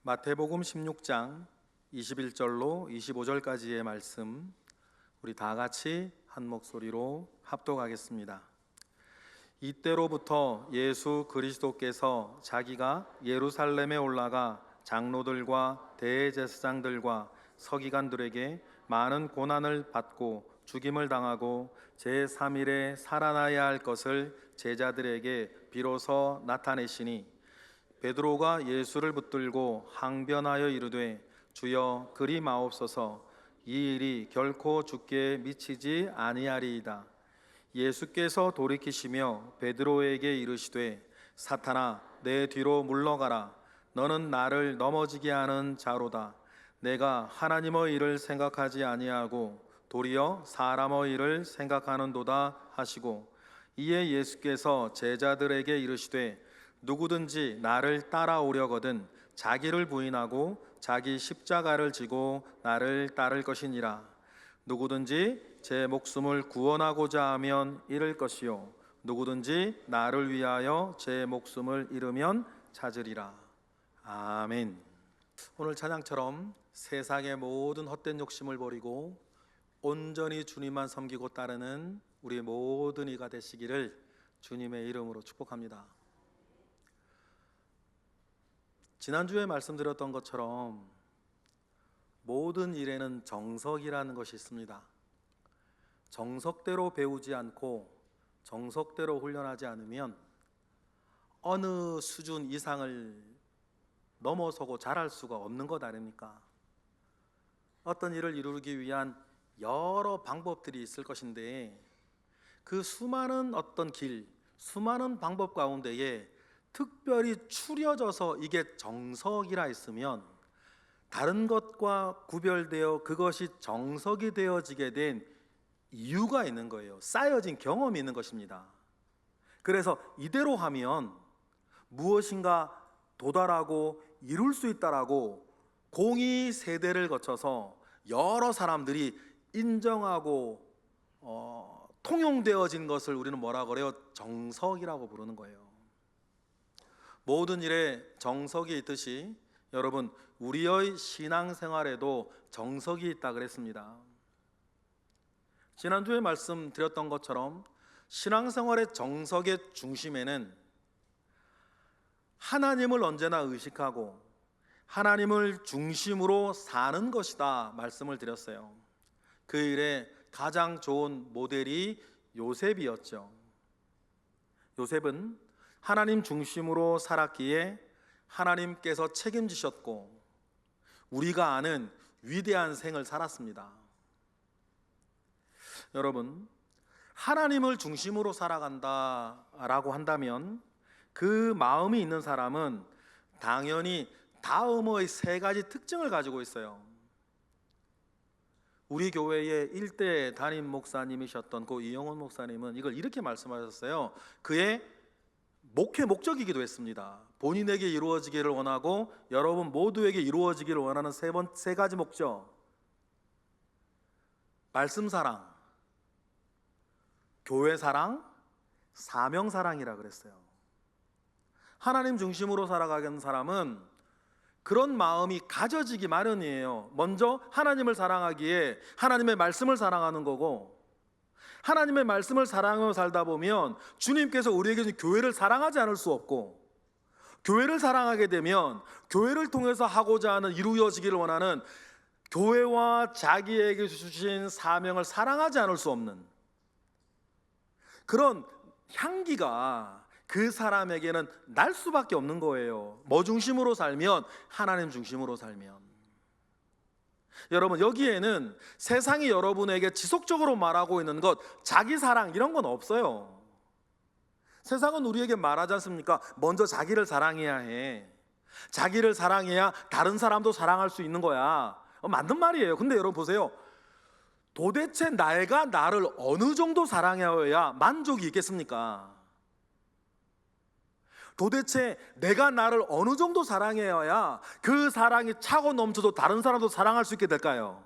마태복음 16장 21절로 25절까지의 말씀, 우리 다 같이 한 목소리로 합독하겠습니다. 이때로부터 예수 그리스도께서 자기가 예루살렘에 올라가 장로들과 대제사장들과 서기관들에게 많은 고난을 받고 죽임을 당하고 제3일에 살아나야 할 것을 제자들에게 비로소 나타내시니, 베드로가 예수를 붙들고 항변하여 이르되, 주여 그리 마옵소서, 이 일이 결코 주께 미치지 아니하리이다. 예수께서 돌이키시며 베드로에게 이르시되, 사탄아, 내 뒤로 물러가라. 너는 나를 넘어지게 하는 자로다. 내가 하나님의 일을 생각하지 아니하고 도리어 사람의 일을 생각하는도다 하시고, 이에 예수께서 제자들에게 이르시되, 누구든지 나를 따라오려거든 자기를 부인하고 자기 십자가를 지고 나를 따를 것이니라. 누구든지 제 목숨을 구원하고자 하면 잃을 것이요, 누구든지 나를 위하여 제 목숨을 잃으면 찾으리라. 아멘. 오늘 찬양처럼 세상의 모든 헛된 욕심을 버리고 온전히 주님만 섬기고 따르는 우리 모든 이가 되시기를 주님의 이름으로 축복합니다. 지난주에 말씀드렸던 것처럼 모든 일에는 정석이라는 것이 있습니다. 정석대로 배우지 않고 정석대로 훈련하지 않으면 어느 수준 이상을 넘어서고 잘할 수가 없는 것 아닙니까? 어떤 일을 이루기 위한 여러 방법들이 있을 것인데, 그 수많은 어떤 길, 수많은 방법 가운데에 특별히 추려져서 이게 정석이라 했으면, 다른 것과 구별되어 그것이 정석이 되어지게 된 이유가 있는 거예요. 쌓여진 경험이 있는 것입니다. 그래서 이대로 하면 무엇인가 도달하고 이룰 수 있다라고 공의 세대를 거쳐서 여러 사람들이 인정하고 통용되어진 것을 우리는 뭐라 그래요? 정석이라고 부르는 거예요. 모든 일에 정석이 있듯이 여러분, 우리의 신앙생활에도 정석이 있다 그랬습니다. 지난주에 말씀드렸던 것처럼 신앙생활의 정석의 중심에는 하나님을 언제나 의식하고 하나님을 중심으로 사는 것이다 말씀을 드렸어요. 그 일에 가장 좋은 모델이 요셉이었죠. 요셉은 하나님 중심으로 살았기에 하나님께서 책임지셨고 우리가 아는 위대한 생을 살았습니다. 여러분, 하나님을 중심으로 살아간다라고 한다면 그 마음이 있는 사람은 당연히 다음의 세 가지 특징을 가지고 있어요. 우리 교회의 일대 담임 목사님이셨던 고 이영원 목사님은 이걸 이렇게 말씀하셨어요. 그의 목회 목적이기도 했습니다. 본인에게 이루어지기를 원하고 여러분 모두에게 이루어지기를 원하는 세 가지 목적: 말씀 사랑, 교회 사랑, 사명 사랑이라 그랬어요. 하나님 중심으로 살아가는 사람은 그런 마음이 가져지기 마련이에요. 먼저 하나님을 사랑하기에 하나님의 말씀을 사랑하는 거고, 하나님의 말씀을 사랑하며 살다 보면 주님께서 우리에게 주신 교회를 사랑하지 않을 수 없고, 교회를 사랑하게 되면 교회를 통해서 하고자 하는 이루어지기를 원하는 교회와 자기에게 주신 사명을 사랑하지 않을 수 없는 그런 향기가 그 사람에게는 날 수밖에 없는 거예요. 뭐 중심으로 살면? 하나님 중심으로 살면. 여러분, 여기에는 세상이 여러분에게 지속적으로 말하고 있는 것, 자기 사랑 이런 건 없어요. 세상은 우리에게 말하지 않습니까? 먼저 자기를 사랑해야 해. 자기를 사랑해야 다른 사람도 사랑할 수 있는 거야. 맞는 말이에요. 근데 여러분 보세요. 도대체 내가 나를 어느 정도 사랑해야 만족이 있겠습니까? 도대체 내가 나를 어느 정도 사랑해야 그 사랑이 차고 넘쳐도 다른 사람도 사랑할 수 있게 될까요?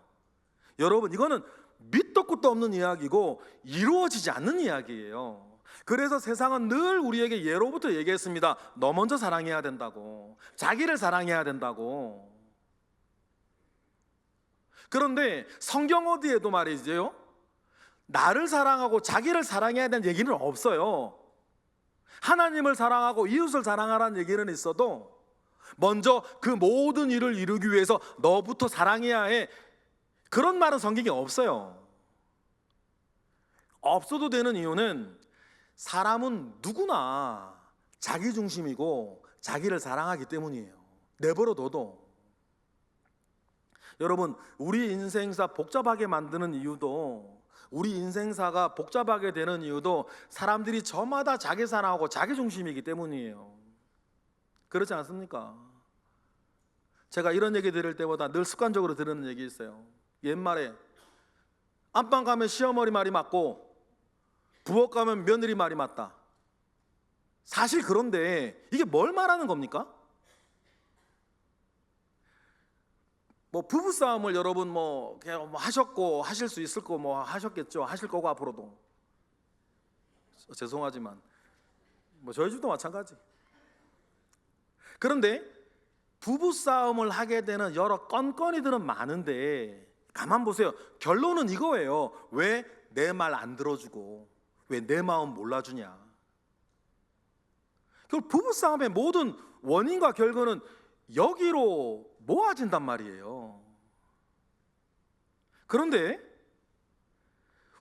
여러분, 이거는 밑도 끝도 없는 이야기고 이루어지지 않는 이야기예요. 그래서 세상은 늘 우리에게 예로부터 얘기했습니다. 너 먼저 사랑해야 된다고, 자기를 사랑해야 된다고. 그런데 성경 어디에도 말이죠, 나를 사랑하고 자기를 사랑해야 되는 얘기는 없어요. 하나님을 사랑하고 이웃을 사랑하라는 얘기는 있어도 먼저 그 모든 일을 이루기 위해서 너부터 사랑해야 해, 그런 말은 성경에 없어요. 없어도 되는 이유는 사람은 누구나 자기 중심이고 자기를 사랑하기 때문이에요. 내버려둬도. 여러분, 우리 인생사 복잡하게 만드는 이유도, 우리 인생사가 복잡하게 되는 이유도 사람들이 저마다 자기 사랑하고 자기 중심이기 때문이에요. 그렇지 않습니까? 제가 이런 얘기 들을 때보다 늘 습관적으로 들은 얘기 있어요. 옛말에 안방 가면 시어머니 말이 맞고 부엌 가면 며느리 말이 맞다. 사실 그런데 이게 뭘 말하는 겁니까? 뭐 부부싸움을 여러분 그냥 하셨고 하실 수 있을 거 하셨겠죠. 하실 거고 앞으로도. 죄송하지만 저희 집도 마찬가지. 그런데 부부싸움을 하게 되는 여러 건건이들은 많은데 가만 보세요. 결론은 이거예요. 왜 내 말 안 들어주고 왜 내 마음 몰라주냐. 결국 부부싸움의 모든 원인과 결과는 여기로 모아진단 말이에요. 그런데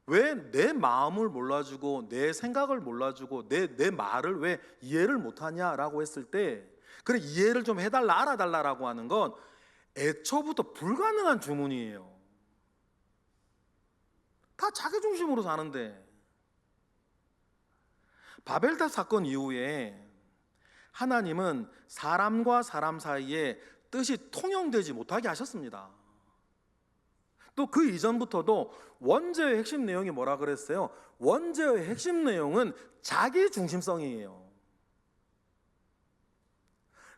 왜 내 마음을 몰라주고 내 생각을 몰라주고 내 말을 왜 이해를 못하냐라고 했을 때, 그래 이해를 좀 해달라, 알아달라라고 하는 건 애초부터 불가능한 주문이에요. 다 자기 중심으로 사는데. 바벨탑 사건 이후에 하나님은 사람과 사람 사이에 뜻이 통용되지 못하게 하셨습니다. 또 그 이전부터도 원죄의 핵심 내용이 뭐라 그랬어요? 원죄의 핵심 내용은 자기 중심성이에요.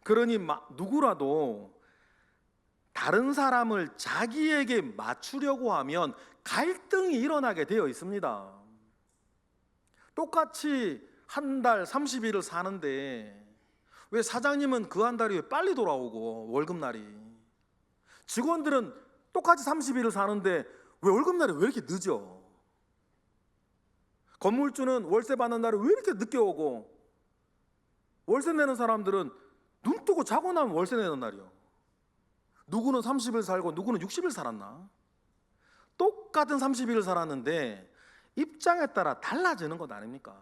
그러니 누구라도 다른 사람을 자기에게 맞추려고 하면 갈등이 일어나게 되어 있습니다. 똑같이 한 달 30일을 사는데 왜 사장님은 그 한 달이 왜 빨리 돌아오고 월급날이, 직원들은 똑같이 30일을 사는데 왜 월급날이 왜 이렇게 늦어? 건물주는 월세 받는 날이 왜 이렇게 늦게 오고, 월세 내는 사람들은 눈 뜨고 자고 나면 월세 내는 날이요. 누구는 30일 살고 누구는 60일 살았나? 똑같은 30일을 살았는데 입장에 따라 달라지는 것 아닙니까?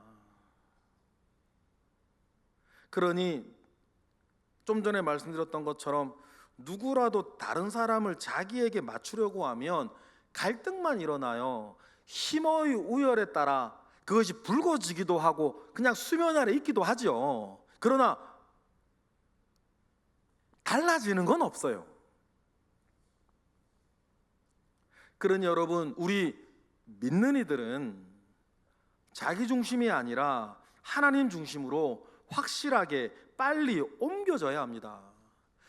그러니 좀 전에 말씀드렸던 것처럼 누구라도 다른 사람을 자기에게 맞추려고 하면 갈등만 일어나요. 힘의 우열에 따라 그것이 붉어지기도 하고 그냥 수면 아래 있기도 하죠. 그러나 달라지는 건 없어요. 그러니 여러분, 우리 믿는 이들은 자기 중심이 아니라 하나님 중심으로 확실하게 빨리 옮겨져야 합니다.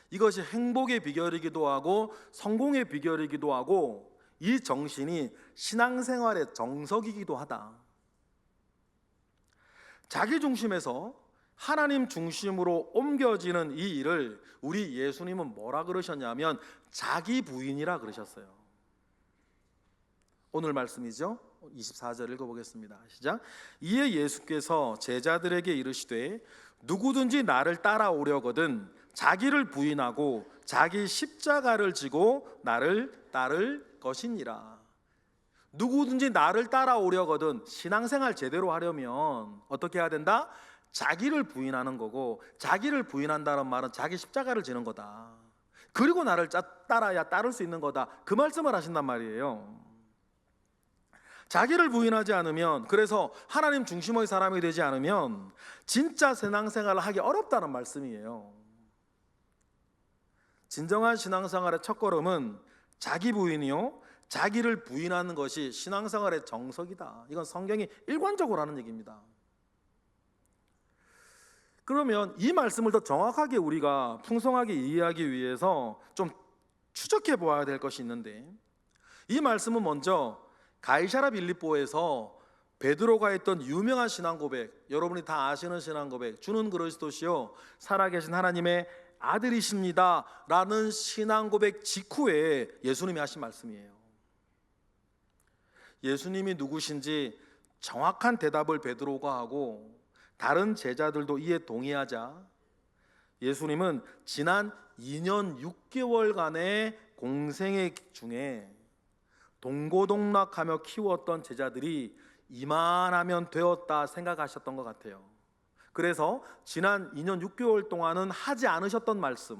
이것이 행복의 비결이기도 하고 성공의 비결이기도 하고 이 정신이 신앙생활의 정석이기도 하다. 자기 중심에서 하나님 중심으로 옮겨지는 이 일을 우리 예수님은 뭐라 그러셨냐면 자기 부인이라 그러셨어요. 오늘 말씀이죠. 24절 읽어보겠습니다. 시작. 이에 예수께서 제자들에게 이르시되 누구든지 나를 따라오려거든 자기를 부인하고 자기 십자가를 지고 나를 따를 것이니라. 누구든지 나를 따라오려거든, 신앙생활 제대로 하려면 어떻게 해야 된다? 자기를 부인하는 거고, 자기를 부인한다는 말은 자기 십자가를 지는 거다. 그리고 나를 따라야 따를 수 있는 거다. 그 말씀을 하신단 말이에요. 자기를 부인하지 않으면, 그래서 하나님 중심의 사람이 되지 않으면 진짜 신앙생활을 하기 어렵다는 말씀이에요. 진정한 신앙생활의 첫걸음은 자기 부인이요, 자기를 부인하는 것이 신앙생활의 정석이다. 이건 성경이 일관적으로 하는 얘기입니다. 그러면 이 말씀을 더 정확하게 우리가 풍성하게 이해하기 위해서 좀 추적해 보아야 될 것이 있는데, 이 말씀은 먼저 가이사랴 빌립보에서 베드로가 했던 유명한 신앙 고백, 여러분이 다 아시는 신앙 고백, 주는 그리스도시요 살아계신 하나님의 아들이십니다 라는 신앙 고백 직후에 예수님이 하신 말씀이에요. 예수님이 누구신지 정확한 대답을 베드로가 하고 다른 제자들도 이에 동의하자 예수님은 지난 2년 6개월간의 공생애 중에 동고동락하며 키웠던 제자들이 이만하면 되었다 생각하셨던 것 같아요. 그래서 지난 2년 6개월 동안은 하지 않으셨던 말씀,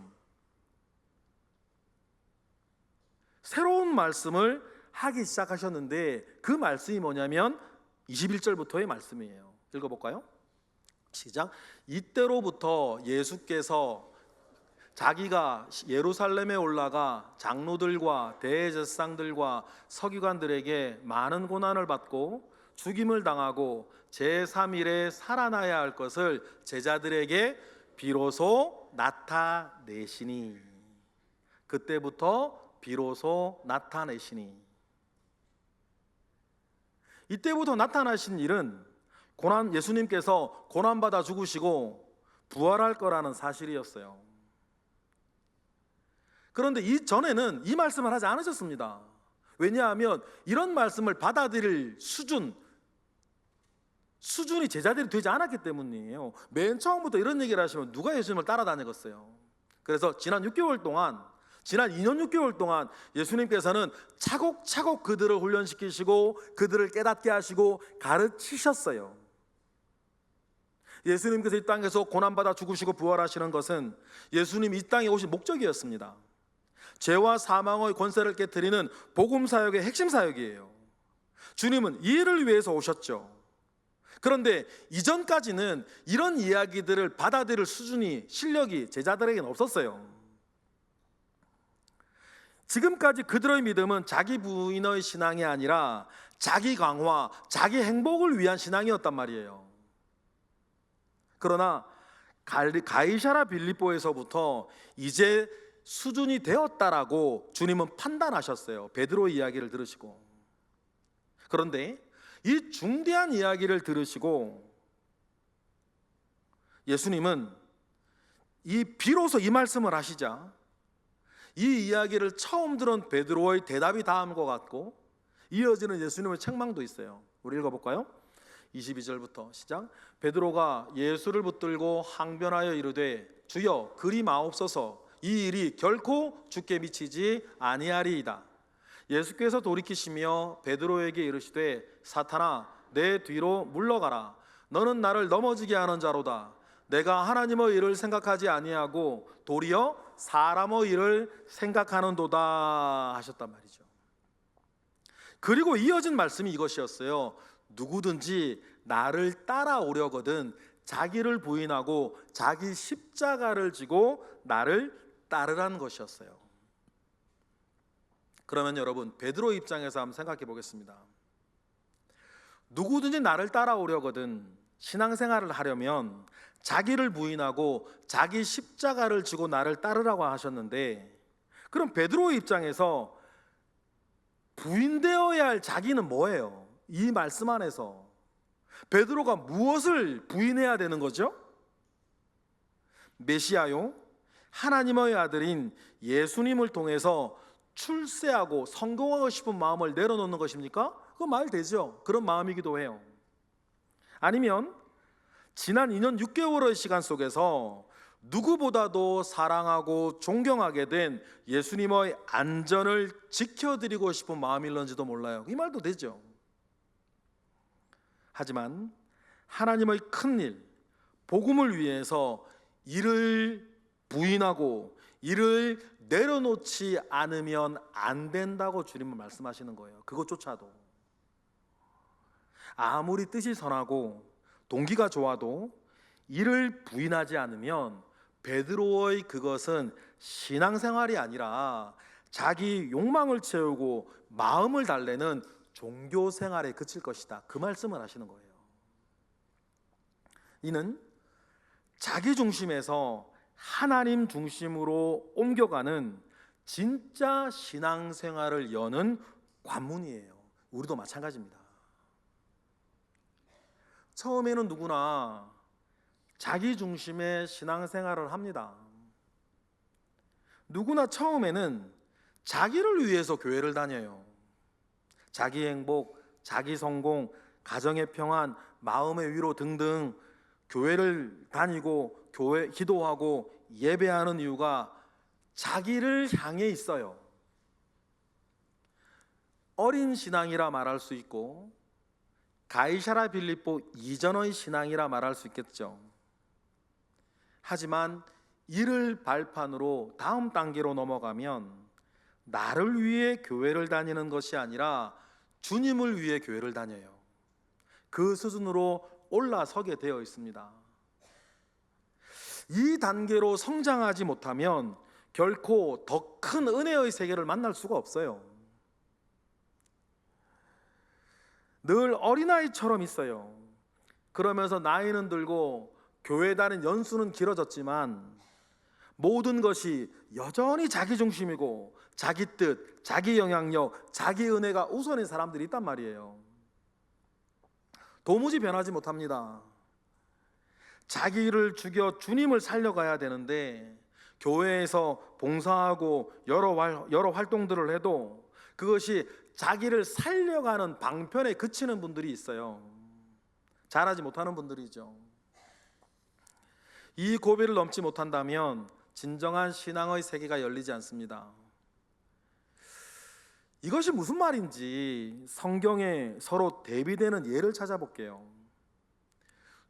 새로운 말씀을 하기 시작하셨는데 그 말씀이 뭐냐면 21절부터의 말씀이에요. 읽어볼까요? 시작. 이때로부터 예수께서 자기가 예루살렘에 올라가 장로들과 대제사장들과 서기관들에게 많은 고난을 받고 죽임을 당하고 제3일에 살아나야 할 것을 제자들에게 비로소 나타내시니, 그때부터 비로소 나타내시니, 이때부터 나타나신 일은 예수님께서 고난받아 죽으시고 부활할 거라는 사실이었어요. 그런데 이전에는 이 말씀을 하지 않으셨습니다. 왜냐하면 이런 말씀을 받아들일 수준이 제자들이 되지 않았기 때문이에요. 맨 처음부터 이런 얘기를 하시면 누가 예수님을 따라다니겠어요? 그래서 지난 2년 6개월 동안 예수님께서는 차곡차곡 그들을 훈련시키시고 그들을 깨닫게 하시고 가르치셨어요. 예수님께서 이 땅에서 고난받아 죽으시고 부활하시는 것은 예수님이 이 땅에 오신 목적이었습니다. 죄와 사망의 권세를 깨트리는 복음 사역의 핵심 사역이에요. 주님은 이 일을 위해서 오셨죠. 그런데 이전까지는 이런 이야기들을 받아들일 실력이 제자들에게는 없었어요. 지금까지 그들의 믿음은 자기 부인의 신앙이 아니라 자기 강화, 자기 행복을 위한 신앙이었단 말이에요. 그러나 가이사랴 빌립보에서부터 이제 수준이 되었다라고 주님은 판단하셨어요. 베드로의 이야기를 들으시고. 그런데 이 중대한 이야기를 들으시고 예수님은 비로소 이 말씀을 하시자 이 이야기를 처음 들은 베드로의 대답이 다음과 같고 이어지는 예수님의 책망도 있어요. 우리 읽어볼까요? 22절부터 시작. 베드로가 예수를 붙들고 항변하여 이르되 주여 그리 마옵소서, 이 일이 결코 주께 미치지 아니하리이다. 예수께서 돌이키시며 베드로에게 이르시되 사탄아 내 뒤로 물러가라. 너는 나를 넘어지게 하는 자로다. 내가 하나님의 일을 생각하지 아니하고 도리어 사람의 일을 생각하는도다 하셨단 말이죠. 그리고 이어진 말씀이 이것이었어요. 누구든지 나를 따라오려거든 자기를 부인하고 자기 십자가를 지고 나를 따르라는 것이었어요. 그러면 여러분, 베드로 입장에서 한번 생각해 보겠습니다. 누구든지 나를 따라오려거든 신앙생활을 하려면 자기를 부인하고 자기 십자가를 지고 나를 따르라고 하셨는데, 그럼 베드로의 입장에서 부인되어야 할 자기는 뭐예요? 이 말씀 안에서 베드로가 무엇을 부인해야 되는 거죠? 메시아요, 하나님의 아들인 예수님을 통해서 출세하고 성공하고 싶은 마음을 내려놓는 것입니까? 그거 말 되죠. 그런 마음이기도 해요. 아니면 지난 2년 6개월의 시간 속에서 누구보다도 사랑하고 존경하게 된 예수님의 안전을 지켜드리고 싶은 마음일런지도 몰라요. 이 말도 되죠. 하지만 하나님의 큰 일, 복음을 위해서 이를 부인하고 이를 내려놓지 않으면 안 된다고 주님은 말씀하시는 거예요. 그것조차도 아무리 뜻이 선하고 동기가 좋아도 이를 부인하지 않으면 베드로의 그것은 신앙생활이 아니라 자기 욕망을 채우고 마음을 달래는 종교생활에 그칠 것이다. 그 말씀을 하시는 거예요. 이는 자기 중심에서 하나님 중심으로 옮겨가는 진짜 신앙생활을 여는 관문이에요. 우리도 마찬가지입니다. 처음에는 누구나 자기 중심의 신앙생활을 합니다. 누구나 처음에는 자기를 위해서 교회를 다녀요. 자기 행복, 자기 성공, 가정의 평안, 마음의 위로 등등 교회를 다니고 교회 기도하고 예배하는 이유가 자기를 향해 있어요. 어린 신앙이라 말할 수 있고 가이사랴 빌립보 이전의 신앙이라 말할 수 있겠죠. 하지만 이를 발판으로 다음 단계로 넘어가면 나를 위해 교회를 다니는 것이 아니라 주님을 위해 교회를 다녀요. 그 수준으로 올라서게 되어 있습니다. 이 단계로 성장하지 못하면 결코 더 큰 은혜의 세계를 만날 수가 없어요. 늘 어린아이처럼 있어요. 그러면서 나이는 들고 교회 다닌 연수는 길어졌지만 모든 것이 여전히 자기 중심이고 자기 뜻, 자기 영향력, 자기 은혜가 우선인 사람들이 있단 말이에요. 도무지 변하지 못합니다. 자기를 죽여 주님을 살려가야 되는데 교회에서 봉사하고 여러 활동들을 해도 그것이 자기를 살려가는 방편에 그치는 분들이 있어요. 잘하지 못하는 분들이죠. 이 고비를 넘지 못한다면 진정한 신앙의 세계가 열리지 않습니다. 이것이 무슨 말인지 성경에 서로 대비되는 예를 찾아볼게요.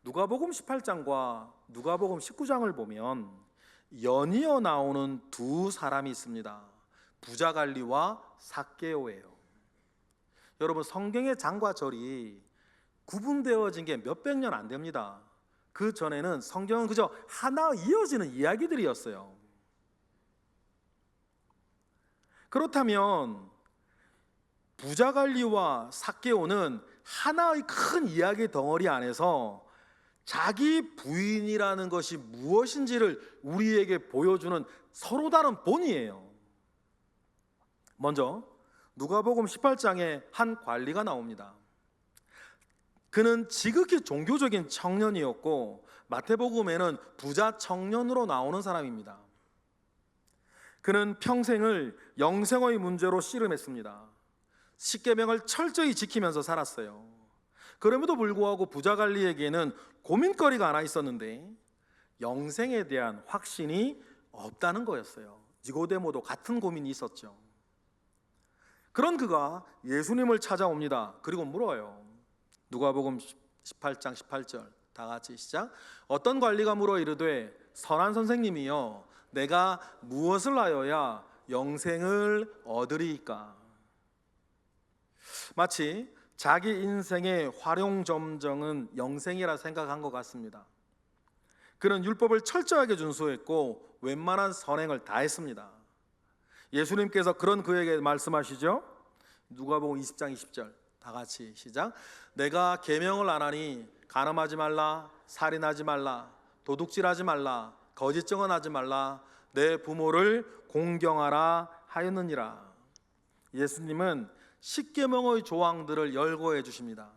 누가복음 18장과 누가복음 19장을 보면 연이어 나오는 두 사람이 있습니다. 부자갈리와 삭개오예요. 여러분, 성경의 장과 절이 구분되어진 게 몇백 년 안 됩니다. 그 전에는 성경은 그저 하나 이어지는 이야기들이었어요. 그렇다면 부자갈리와 삭개오는 하나의 큰 이야기 덩어리 안에서 자기 부인이라는 것이 무엇인지를 우리에게 보여주는 서로 다른 본이에요. 먼저 누가복음 18장에 한 관리가 나옵니다. 그는 지극히 종교적인 청년이었고 마태복음에는 부자 청년으로 나오는 사람입니다. 그는 평생을 영생의 문제로 씨름했습니다. 십계명을 철저히 지키면서 살았어요. 그럼에도 불구하고 부자갈리에게는 고민거리가 하나 있었는데 영생에 대한 확신이 없다는 거였어요. 니고데모도 같은 고민이 있었죠. 그런 그가 예수님을 찾아옵니다. 그리고 물어요. 누가복음 18장 18절 다 같이 시작. 어떤 관리가 물어 이르되 선한 선생님이여 내가 무엇을 하여야 영생을 얻으리이까. 마치 자기 인생의 활용점정은 영생이라 생각한 것 같습니다. 그는 율법을 철저하게 준수했고 웬만한 선행을 다 했습니다. 예수님께서 그런 그에게 말씀하시죠. 누가복음 20장 20절 다 같이 시작. 내가 계명을 안 하니 간음하지 말라, 살인하지 말라, 도둑질하지 말라, 거짓 증언하지 말라, 내 부모를 공경하라 하였느니라. 예수님은 십계명의 조항들을 열거해 주십니다.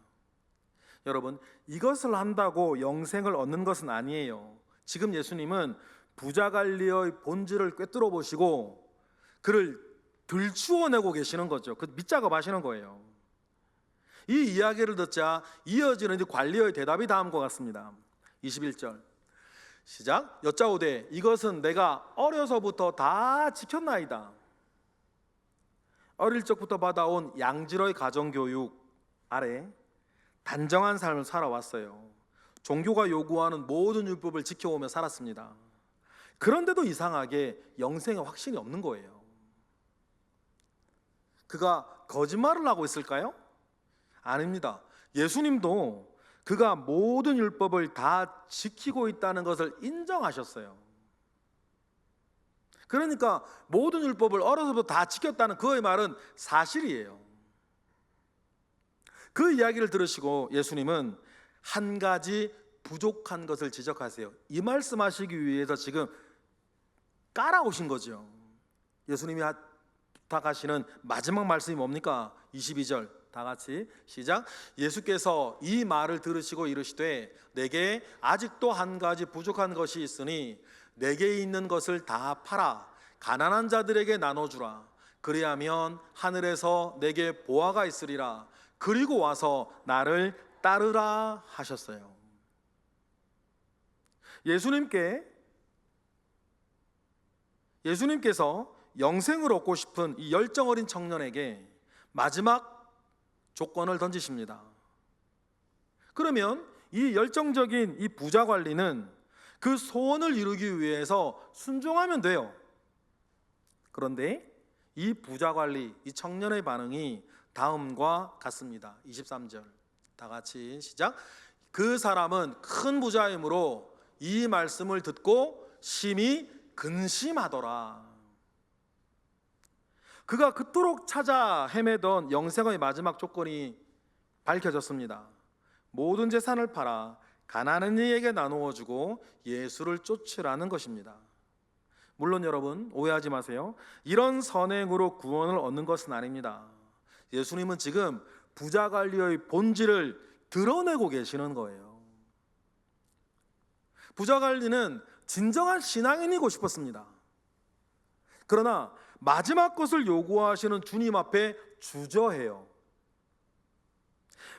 여러분, 이것을 한다고 영생을 얻는 것은 아니에요. 지금 예수님은 부자갈리의 본질을 꿰뚫어 보시고 그를 들추어내고 계시는 거죠. 그 밑작업 하시는 거예요. 이 이야기를 듣자 이어지는 관리의 대답이 다음과 같습니다. 21절 시작. 여짜오되 이것은 내가 어려서부터 다 지켰나이다. 어릴 적부터 받아온 양질의 가정교육 아래 단정한 삶을 살아왔어요. 종교가 요구하는 모든 율법을 지켜오며 살았습니다. 그런데도 이상하게 영생에 확신이 없는 거예요. 그가 거짓말을 하고 있을까요? 아닙니다. 예수님도 그가 모든 율법을 다 지키고 있다는 것을 인정하셨어요. 그러니까 모든 율법을 어려서부터 다 지켰다는 그의 말은 사실이에요. 그 이야기를 들으시고 예수님은 한 가지 부족한 것을 지적하세요. 이 말씀하시기 위해서 지금 깔아오신 거죠. 예수님이 부탁하시는 마지막 말씀이 뭡니까? 22절 다 같이 시작. 예수께서 이 말을 들으시고 이르시되 내게 아직도 한 가지 부족한 것이 있으니 내게 있는 것을 다 팔아 가난한 자들에게 나눠주라. 그리하면 하늘에서 내게 보화가 있으리라. 그리고 와서 나를 따르라 하셨어요. 예수님께서 영생을 얻고 싶은 이 열정 어린 청년에게 마지막 조건을 던지십니다. 그러면 이 열정적인 이 부자 관리는 그 소원을 이루기 위해서 순종하면 돼요. 그런데 이 부자 관리, 이 청년의 반응이 다음과 같습니다. 23절 다 같이 시작. 그 사람은 큰 부자이므로 이 말씀을 듣고 심히 근심하더라. 그가 그토록 찾아 헤매던 영생의 마지막 조건이 밝혀졌습니다. 모든 재산을 팔아 가난한 이에게 나누어 주고 예수를 쫓으라는 것입니다. 물론 여러분 오해하지 마세요. 이런 선행으로 구원을 얻는 것은 아닙니다. 예수님은 지금 부자 관리의 본질을 드러내고 계시는 거예요. 부자 관리는 진정한 신앙인이고 싶었습니다. 그러나 마지막 것을 요구하시는 주님 앞에 주저해요.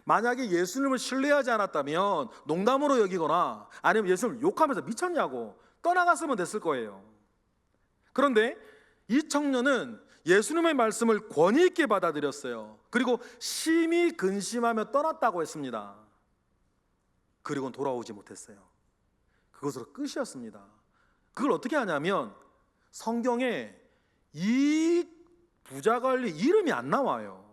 만약에 예수님을 신뢰하지 않았다면 농담으로 여기거나 아니면 예수님을 욕하면서 미쳤냐고 떠나갔으면 됐을 거예요. 그런데 이 청년은 예수님의 말씀을 권위 있게 받아들였어요. 그리고 심히 근심하며 떠났다고 했습니다. 그리고는 돌아오지 못했어요. 그것으로 끝이었습니다. 그걸 어떻게 하냐면 성경에 이 부자 관리 이름이 안 나와요.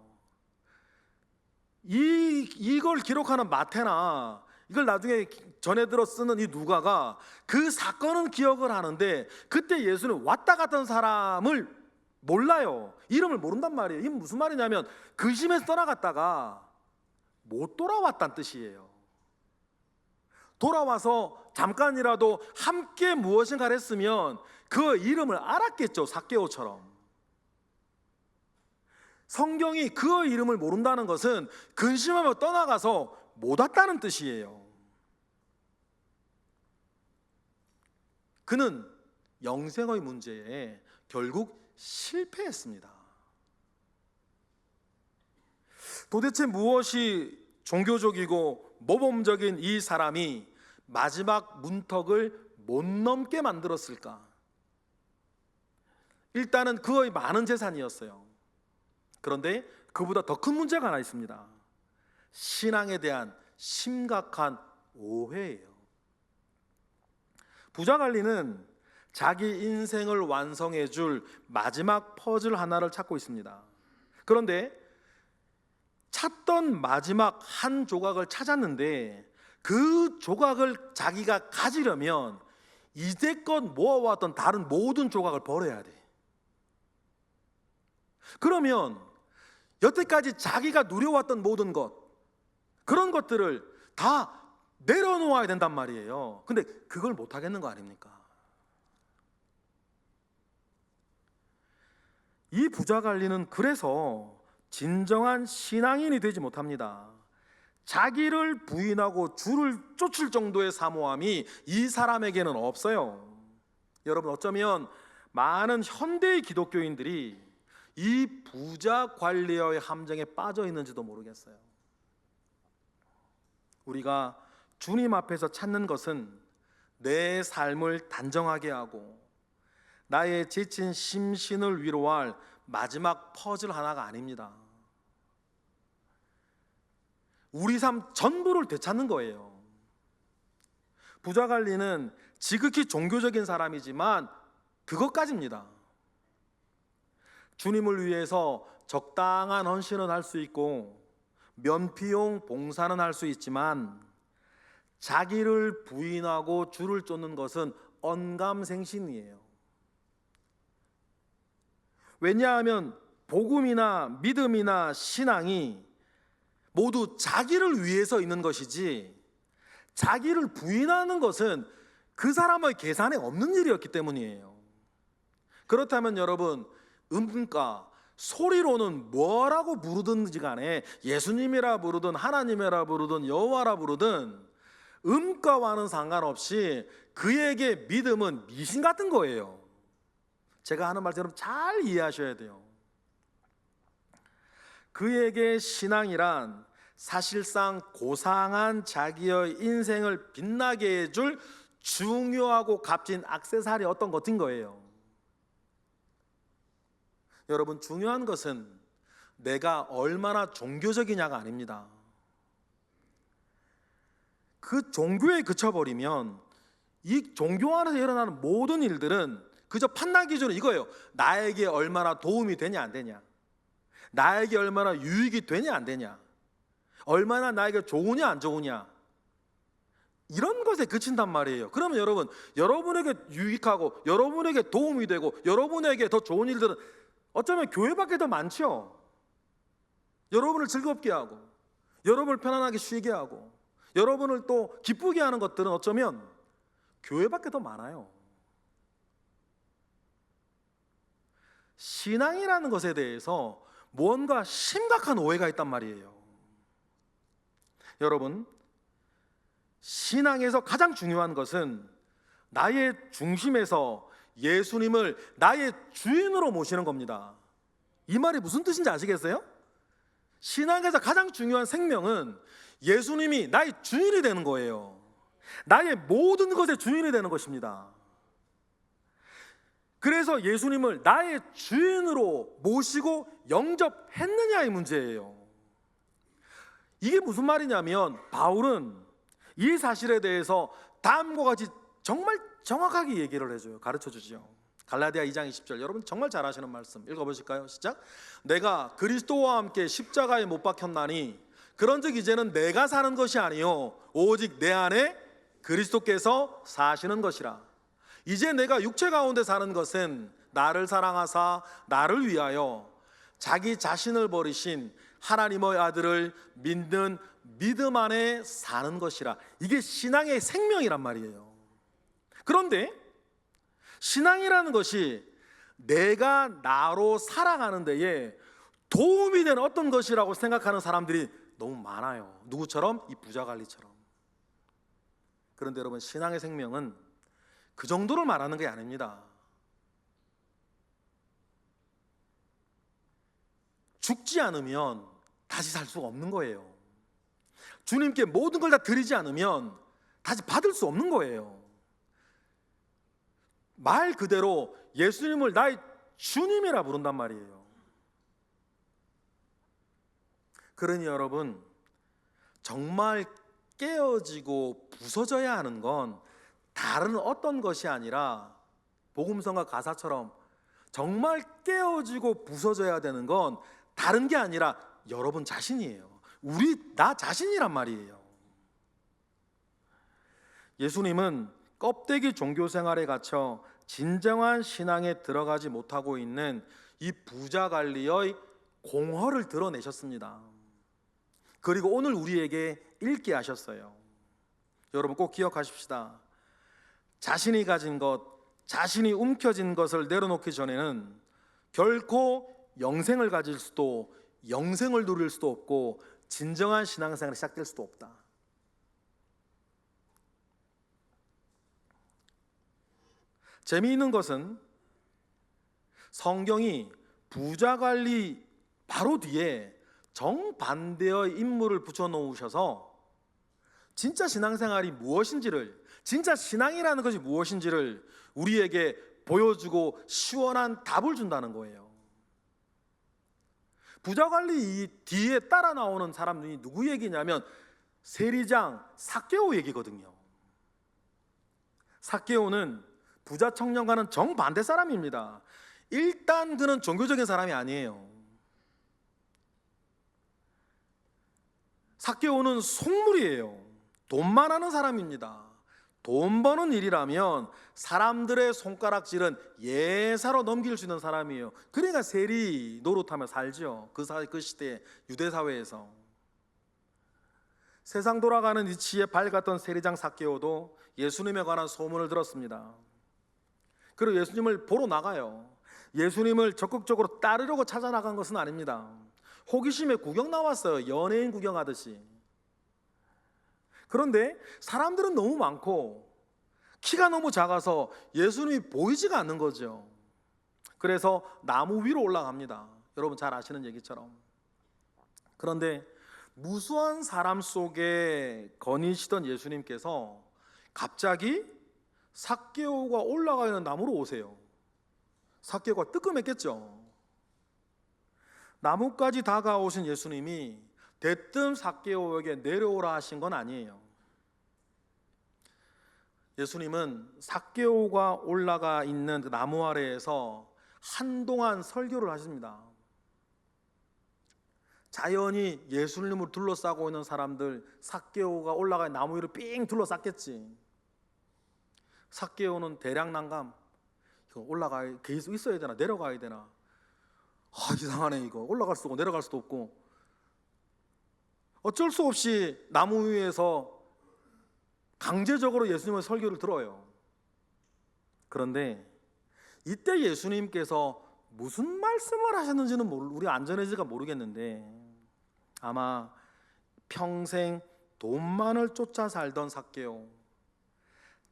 이걸 기록하는 마태나 이걸 나중에 전해 들어 쓰는 이 누가가 그 사건은 기억을 하는데 그때 예수는 왔다 갔던 사람을 몰라요. 이름을 모른단 말이에요. 이게 무슨 말이냐면 근심해서 떠나갔다가 못 돌아왔다는 뜻이에요. 돌아와서 잠깐이라도 함께 무엇인가를 했으면 그 이름을 알았겠죠. 삭개오처럼. 성경이 그 이름을 모른다는 것은 근심하며 떠나가서 못 왔다는 뜻이에요. 그는 영생의 문제에 결국 실패했습니다. 도대체 무엇이 종교적이고 모범적인 이 사람이 마지막 문턱을 못 넘게 만들었을까? 일단은 그의 많은 재산이었어요. 그런데 그보다 더 큰 문제가 하나 있습니다. 신앙에 대한 심각한 오해예요. 부자 관리는 자기 인생을 완성해 줄 마지막 퍼즐 하나를 찾고 있습니다. 그런데 찾던 마지막 한 조각을 찾았는데 그 조각을 자기가 가지려면 이제껏 모아왔던 다른 모든 조각을 버려야 돼. 그러면 여태까지 자기가 누려왔던 모든 것, 그런 것들을 다 내려놓아야 된단 말이에요. 근데 그걸 못 하겠는 거 아닙니까? 이 부자 관리는 그래서 진정한 신앙인이 되지 못합니다. 자기를 부인하고 주를 쫓을 정도의 사모함이 이 사람에게는 없어요. 여러분, 어쩌면 많은 현대의 기독교인들이 이 부자 관리의 함정에 빠져 있는지도 모르겠어요. 우리가 주님 앞에서 찾는 것은 내 삶을 단정하게 하고 나의 지친 심신을 위로할 마지막 퍼즐 하나가 아닙니다. 우리 삶 전부를 되찾는 거예요. 부자 관리는 지극히 종교적인 사람이지만 그것까지입니다. 주님을 위해서 적당한 헌신은 할 수 있고 면피용 봉사는 할 수 있지만 자기를 부인하고 주를 쫓는 것은 언감생신이에요. 왜냐하면 복음이나 믿음이나 신앙이 모두 자기를 위해서 있는 것이지 자기를 부인하는 것은 그 사람의 계산에 없는 일이었기 때문이에요. 그렇다면 여러분, 음과 소리로는 뭐라고 부르든지 간에 예수님이라 부르든 하나님이라 부르든 여호와라 부르든 음가와는 상관없이 그에게 믿음은 미신 같은 거예요. 제가 하는 말처럼 잘 이해하셔야 돼요. 그에게 신앙이란 사실상 고상한 자기의 인생을 빛나게 해줄 중요하고 값진 액세서리 어떤 것인 거예요. 여러분, 중요한 것은 내가 얼마나 종교적이냐가 아닙니다. 그 종교에 그쳐버리면 이 종교 안에서 일어나는 모든 일들은 그저 판단 기준은 이거예요. 나에게 얼마나 도움이 되냐 안 되냐, 나에게 얼마나 유익이 되냐 안 되냐, 얼마나 나에게 좋으냐 안 좋으냐, 이런 것에 그친단 말이에요. 그러면 여러분, 여러분에게 유익하고 여러분에게 도움이 되고 여러분에게 더 좋은 일들은 어쩌면 교회밖에 더 많죠. 여러분을 즐겁게 하고 여러분을 편안하게 쉬게 하고 여러분을 또 기쁘게 하는 것들은 어쩌면 교회밖에 더 많아요. 신앙이라는 것에 대해서 뭔가 심각한 오해가 있단 말이에요. 여러분, 신앙에서 가장 중요한 것은 나의 중심에서 예수님을 나의 주인으로 모시는 겁니다. 이 말이 무슨 뜻인지 아시겠어요? 신앙에서 가장 중요한 생명은 예수님이 나의 주인이 되는 거예요. 나의 모든 것의 주인이 되는 것입니다. 그래서 예수님을 나의 주인으로 모시고 영접했느냐의 문제예요. 이게 무슨 말이냐면 바울은 이 사실에 대해서 다음과 같이 정말 정확하게 얘기를 해줘요. 가르쳐주죠. 갈라디아 2장 20절, 여러분 정말 잘 아시는 말씀 읽어보실까요? 시작. 내가 그리스도와 함께 십자가에 못 박혔나니 그런즉 이제는 내가 사는 것이 아니요 오직 내 안에 그리스도께서 사시는 것이라. 이제 내가 육체 가운데 사는 것은 나를 사랑하사 나를 위하여 자기 자신을 버리신 하나님의 아들을 믿는 믿음 안에 사는 것이라. 이게 신앙의 생명이란 말이에요. 그런데 신앙이라는 것이 내가 나로 살아가는 데에 도움이 되는 어떤 것이라고 생각하는 사람들이 너무 많아요. 누구처럼? 이 부자관리처럼. 그런데 여러분, 신앙의 생명은 그 정도를 말하는 게 아닙니다. 죽지 않으면 다시 살 수가 없는 거예요. 주님께 모든 걸 다 드리지 않으면 다시 받을 수 없는 거예요. 말 그대로 예수님을 나의 주님이라 부른단 말이에요. 그러니 여러분, 정말 깨어지고 부서져야 하는 건 다른 어떤 것이 아니라 복음성과 가사처럼 정말 깨어지고 부서져야 되는 건 다른 게 아니라 여러분 자신이에요. 나 자신이란 말이에요. 예수님은 껍데기 종교 생활에 갇혀 진정한 신앙에 들어가지 못하고 있는 이 부자 관리의 공허를 드러내셨습니다. 그리고 오늘 우리에게 읽게 하셨어요. 여러분 꼭 기억하십시다. 자신이 가진 것, 자신이 움켜진 것을 내려놓기 전에는 결코 영생을 가질 수도 영생을 누릴 수도 없고 진정한 신앙생활이 시작될 수도 없다. 재미있는 것은 성경이 부자관리 바로 뒤에 정반대의 인물을 붙여놓으셔서 진짜 신앙생활이 무엇인지를, 진짜 신앙이라는 것이 무엇인지를 우리에게 보여주고 시원한 답을 준다는 거예요. 부자관리 이 뒤에 따라 나오는 사람들이 누구 얘기냐면 세리장 삭개오 얘기거든요. 삭개오는 부자 청년과는 정반대 사람입니다. 일단 그는 종교적인 사람이 아니에요. 삭개오는 속물이에요. 돈만 하는 사람입니다. 돈 버는 일이라면 사람들의 손가락질은 예사로 넘길 수 있는 사람이에요. 그러니까 세리 노릇하며 살죠. 그 시대 유대 사회에서. 세상 돌아가는 이치에 밝았던 세리장 삭개오도 예수님에 관한 소문을 들었습니다. 그리고 예수님을 보러 나가요. 예수님을 적극적으로 따르려고 찾아 나간 것은 아닙니다. 호기심에 구경 나왔어요. 연예인 구경하듯이. 그런데 사람들은 너무 많고 키가 너무 작아서 예수님이 보이지가 않는 거죠. 그래서 나무 위로 올라갑니다. 여러분 잘 아시는 얘기처럼. 그런데 무수한 사람 속에 거니시던 예수님께서 갑자기 삭개오가 올라가 있는 나무로 오세요. 삭개오가 뜨끔했겠죠. 나무까지 다가오신 예수님이 대뜸 삭개오에게 내려오라 하신 건 아니에요. 예수님은 삭개오가 올라가 있는 그 나무 아래에서 한동안 설교를 하십니다. 자연히 예수님을 둘러싸고 있는 사람들, 삭개오가 올라가 나무 위로 삥 둘러쌌겠지. 삭개오는 대량 난감. 이거 올라가 계속 있어야 되나 내려가야 되나. 이상하네 이거. 올라갈 수도 없고 내려갈 수도 없고. 어쩔 수 없이 나무 위에서 강제적으로 예수님의 설교를 들어요. 그런데 이때 예수님께서 무슨 말씀을 하셨는지는 우리 안전해지가 모르겠는데 아마 평생 돈만을 쫓아 살던 삭개오,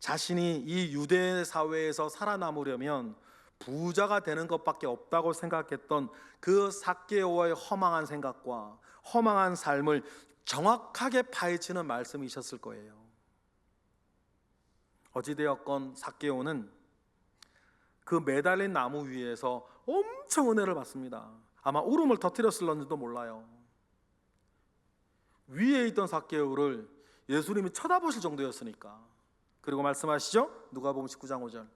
자신이 이 유대 사회에서 살아남으려면 부자가 되는 것밖에 없다고 생각했던 그 삭개오의 허망한 생각과 허망한 삶을 정확하게 파헤치는 말씀이셨을 거예요. 어찌되었건 삭개오는 그 매달린 나무 위에서 엄청 은혜를 받습니다. 아마 울음을 터뜨렸을런지도 몰라요. 위에 있던 삭개오를 예수님이 쳐다보실 정도였으니까. 그리고 말씀하시죠. 누가복음 19장 5절.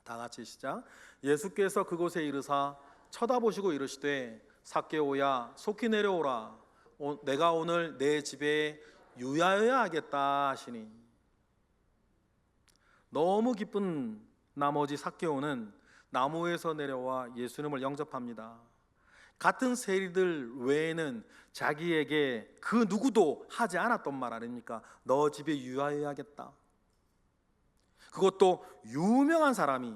다 같이 시작. 예수께서 그곳에 이르사 쳐다보시고 이르시되 삭개오야 속히 내려오라. 내가 오늘 내 집에 유하여야 하겠다 하시니. 너무 기쁜 나머지 삭개오는 나무에서 내려와 예수님을 영접합니다. 같은 세리들 외에는 자기에게 그 누구도 하지 않았던 말 아닙니까? 너 집에 유하여야겠다. 그것도 유명한 사람이,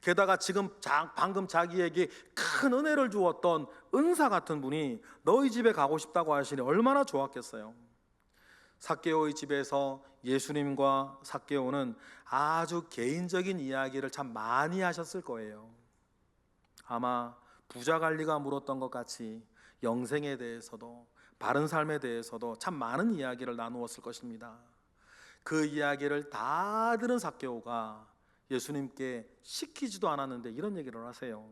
게다가 지금 방금 자기에게 큰 은혜를 주었던 은사 같은 분이 너희 집에 가고 싶다고 하시니 얼마나 좋았겠어요. 삭개오의 집에서 예수님과 삭개오는 아주 개인적인 이야기를 참 많이 하셨을 거예요. 아마 부자 관리가 물었던 것 같이 영생에 대해서도 바른 삶에 대해서도 참 많은 이야기를 나누었을 것입니다. 그 이야기를 다 들은 삭개오가 예수님께 시키지도 않았는데 이런 얘기를 하세요.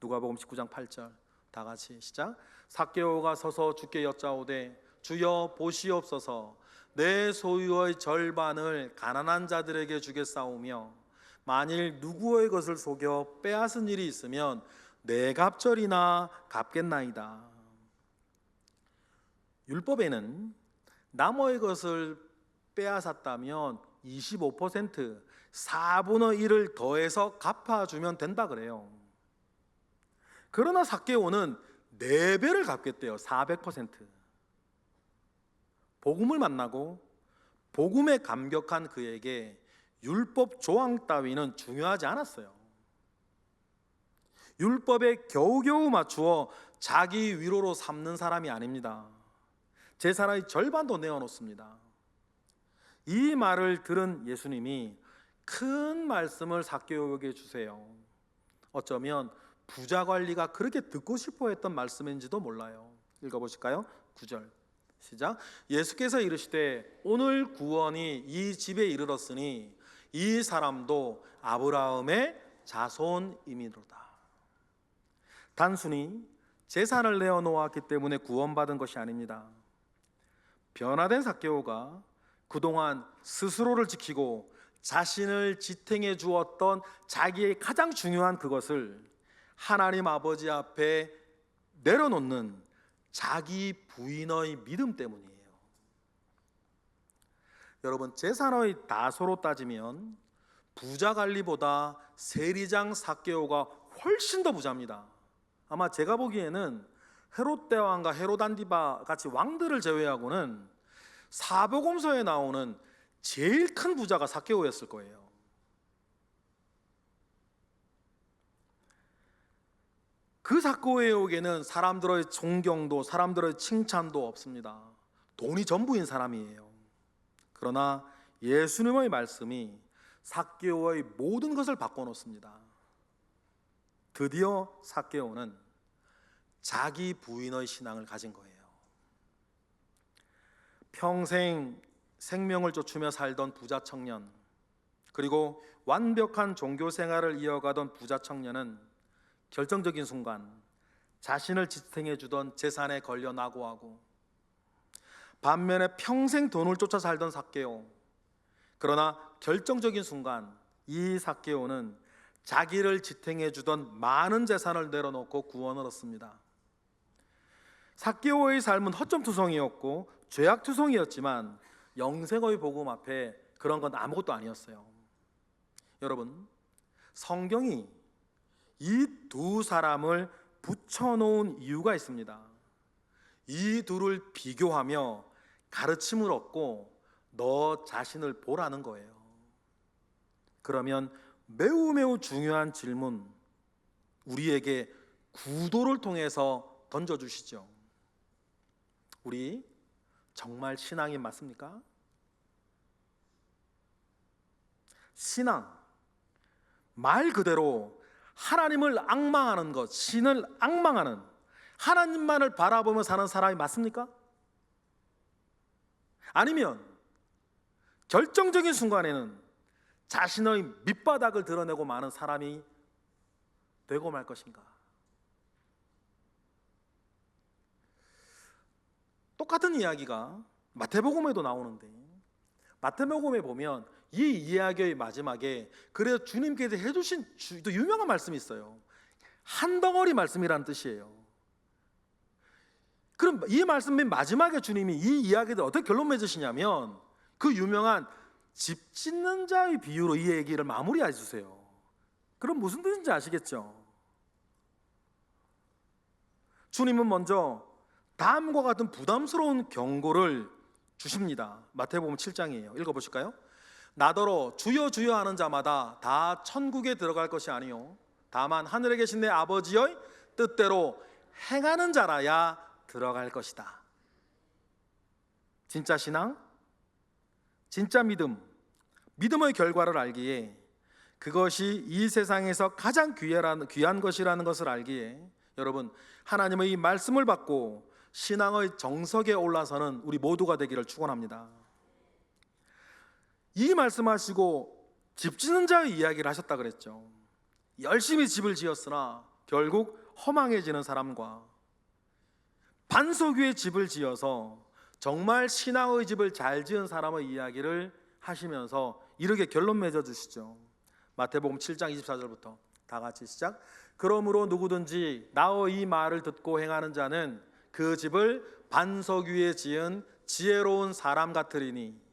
누가복음 19장 8절. 다 같이 시작. 삭개오가 서서 주께 여짜오되 주여 보시옵소서. 내 소유의 절반을 가난한 자들에게 주겠사오며 만일 누구의 것을 속여 빼앗은 일이 있으면 네 갑절이나 갚겠나이다. 율법에는 남의 것을 빼앗았다면 25% 4분의 1을 더해서 갚아주면 된다 그래요. 그러나 삭개오는 4배를 갚겠대요. 400%. 복음을 만나고 복음에 감격한 그에게 율법 조항 따위는 중요하지 않았어요. 율법에 겨우겨우 맞추어 자기 위로로 삼는 사람이 아닙니다. 재산의 절반도 내어놓습니다. 이 말을 들은 예수님이 큰 말씀을 삭개오에게 주세요. 어쩌면 부자 관리가 그렇게 듣고 싶어 했던 말씀인지도 몰라요. 읽어보실까요? 9절 시작. 예수께서 이르시되 오늘 구원이 이 집에 이르렀으니 이 사람도 아브라함의 자손임이로다. 단순히 재산을 내어놓았기 때문에 구원받은 것이 아닙니다. 변화된 삭개오가 그동안 스스로를 지키고 자신을 지탱해 주었던 자기의 가장 중요한 그것을 하나님 아버지 앞에 내려놓는 자기 부인의 믿음 때문이에요. 여러분, 재산의 다소로 따지면 부자 관리보다 세리장 삭개오가 훨씬 더 부자입니다. 아마 제가 보기에는 헤롯 대왕과 헤롯 안디바 같이 왕들을 제외하고는 사복음서에 나오는 제일 큰 부자가 삭개오였을 거예요. 그 삭개오에게는 사람들의 존경도 사람들의 칭찬도 없습니다. 돈이 전부인 사람이에요. 그러나 예수님의 말씀이 삭개오의 모든 것을 바꿔놓습니다. 드디어 삭개오는 자기 부인의 신앙을 가진 거예요. 평생 생명을 쫓으며 살던 부자 청년, 그리고 완벽한 종교 생활을 이어가던 부자 청년은 결정적인 순간 자신을 지탱해 주던 재산에 걸려 낙오하고, 반면에 평생 돈을 쫓아 살던 삭개오, 그러나 결정적인 순간 이 삭개오는 자기를 지탱해 주던 많은 재산을 내려놓고 구원을 얻습니다. 삭개오의 삶은 허점투성이었고 죄악투성이었지만 영생의 복음 앞에 그런 건 아무것도 아니었어요. 여러분, 성경이 이 두 사람을 붙여놓은 이유가 있습니다. 이 둘을 비교하며 가르침을 얻고 너 자신을 보라는 거예요. 그러면 매우 중요한 질문, 우리에게 구도를 통해서 던져주시죠. 우리 정말 신앙이 맞습니까? 신앙, 말 그대로 하나님을 앙망하는 것, 신을 앙망하는, 하나님만을 바라보며 사는 사람이 맞습니까? 아니면 결정적인 순간에는 자신의 밑바닥을 드러내고 마는 사람이 되고 말 것인가? 똑같은 이야기가 마태복음에도 나오는데, 마태복음에 보면 이 이야기의 마지막에 그래서 주님께서 해주신 또 유명한 말씀이 있어요. 한 덩어리 말씀이라는 뜻이에요. 그럼 이 말씀 맨 마지막에 주님이 이 이야기를 어떻게 결론 맺으시냐면, 그 유명한 집 짓는 자의 비유로 이 얘기를 마무리해 주세요. 그럼 무슨 뜻인지 아시겠죠? 주님은 먼저 다음과 같은 부담스러운 경고를 주십니다. 마태복음 7장이에요. 읽어보실까요? 나더러 주여 주여 하는 자마다 다 천국에 들어갈 것이 아니요 다만 하늘에 계신 내 아버지의 뜻대로 행하는 자라야 들어갈 것이다. 진짜 신앙, 진짜 믿음의 결과를 알기에, 그것이 이 세상에서 가장 귀한 것이라는 것을 알기에, 여러분, 하나님의 이 말씀을 받고 신앙의 정석에 올라서는 우리 모두가 되기를 축원합니다. 이 말씀하시고 집 짓는 자의 이야기를 하셨다 그랬죠. 열심히 집을 지었으나 결국 허망해지는 사람과 반석 위에 집을 지어서 정말 신앙의 집을 잘 지은 사람의 이야기를 하시면서 이렇게 결론 맺어주시죠. 마태복음 7장 24절부터 다 같이 시작. 그러므로 누구든지 나의 이 말을 듣고 행하는 자는 그 집을 반석 위에 지은 지혜로운 사람 같으리니,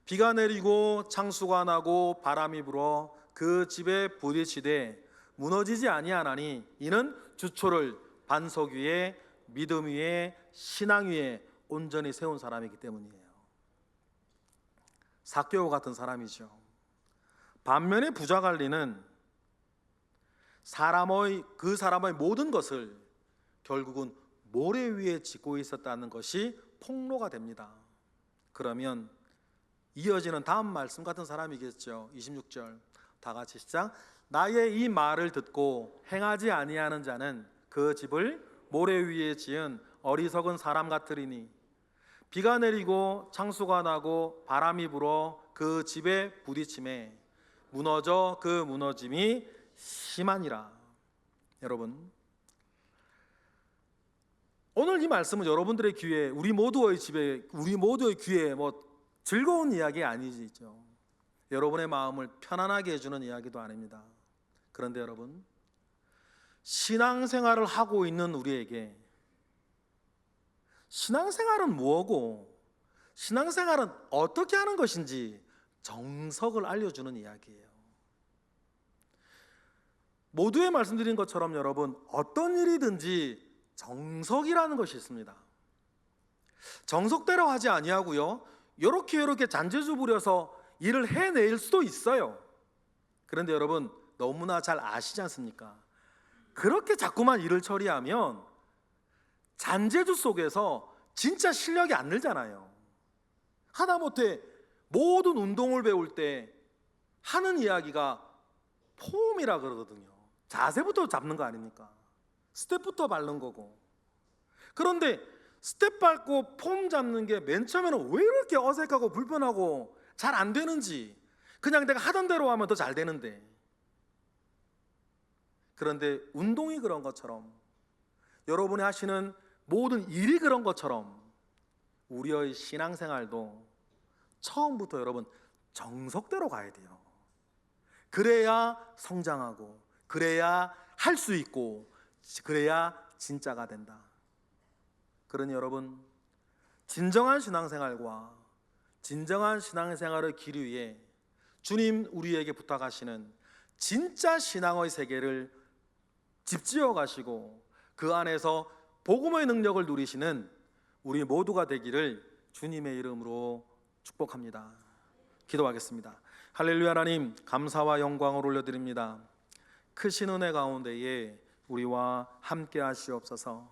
비가 내리고 창수가 나고 바람이 불어 그 집에 부딪히되 무너지지 아니하나니, 이는 주초를 반석 위에 믿음 위에 신앙 위에 온전히 세운 사람이기 때문이에요. 삭개오 같은 사람이죠. 반면에 부자 관리는 그 사람의 모든 것을 결국은 모래 위에 짓고 있었다는 것이 폭로가 됩니다. 그러면 이어지는 다음 말씀 같은 사람이겠죠. 26절 다 같이 시작. 나의 이 말을 듣고 행하지 아니하는 자는 그 집을 모래 위에 지은 어리석은 사람 같으리니, 비가 내리고 창수가 나고 바람이 불어 그 집에 부딪힘에 무너져 그 무너짐이 심하니라. 여러분, 오늘 이 말씀은 여러분들의 귀에, 우리 모두의 귀에 즐거운 이야기 아니죠. 여러분의 마음을 편안하게 해주는 이야기도 아닙니다. 그런데 여러분, 신앙생활을 하고 있는 우리에게 신앙생활은 뭐고 신앙생활은 어떻게 하는 것인지 정석을 알려주는 이야기예요. 모두에 말씀드린 것처럼 여러분, 어떤 일이든지 정석이라는 것이 있습니다. 정석대로 하지 아니하고요, 이렇게 잔재주 부려서 일을 해낼 수도 있어요. 그런데 여러분, 너무나 잘 아시지 않습니까? 그렇게 자꾸만 일을 처리하면 잔재주 속에서 진짜 실력이 안 늘잖아요. 하다못해 모든 운동을 배울 때 하는 이야기가 폼이라 그러거든요. 자세부터 잡는 거 아닙니까? 스텝부터 바른 거고. 그런데 스텝 밟고 폼 잡는 게 맨 처음에는 왜 이렇게 어색하고 불편하고 잘 안 되는지, 그냥 내가 하던 대로 하면 더 잘 되는데. 그런데 운동이 그런 것처럼, 여러분이 하시는 모든 일이 그런 것처럼 우리의 신앙생활도 처음부터 여러분 정석대로 가야 돼요. 그래야 성장하고, 그래야 할 수 있고, 그래야 진짜가 된다. 그러니 여러분, 진정한 신앙생활과 진정한 신앙생활의 길 위에 주님 우리에게 부탁하시는 진짜 신앙의 세계를 집지어 가시고 그 안에서 복음의 능력을 누리시는 우리 모두가 되기를 주님의 이름으로 축복합니다. 기도하겠습니다. 할렐루야. 하나님, 감사와 영광을 올려드립니다. 크신 은혜 가운데에 우리와 함께 하시옵소서.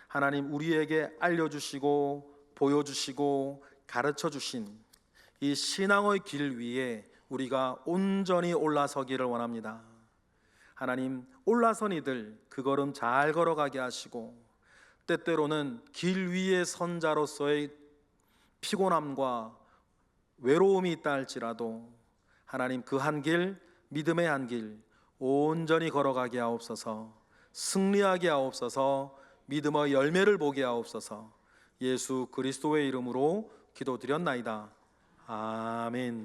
하나님, 우리에게 알려주시고 보여주시고 가르쳐 주신 이 신앙의 길 위에 우리가 온전히 올라서기를 원합니다. 하나님, 올라선 이들 그 걸음 잘 걸어가게 하시고, 때때로는 길 위의 선자로서의 피곤함과 외로움이 있다 할지라도 하나님, 그 한 길, 믿음의 한 길 온전히 걸어가게 하옵소서. 승리하게 하옵소서. 믿음의 열매를 보게 하옵소서. 예수 그리스도의 이름으로 기도드렸나이다. 아멘.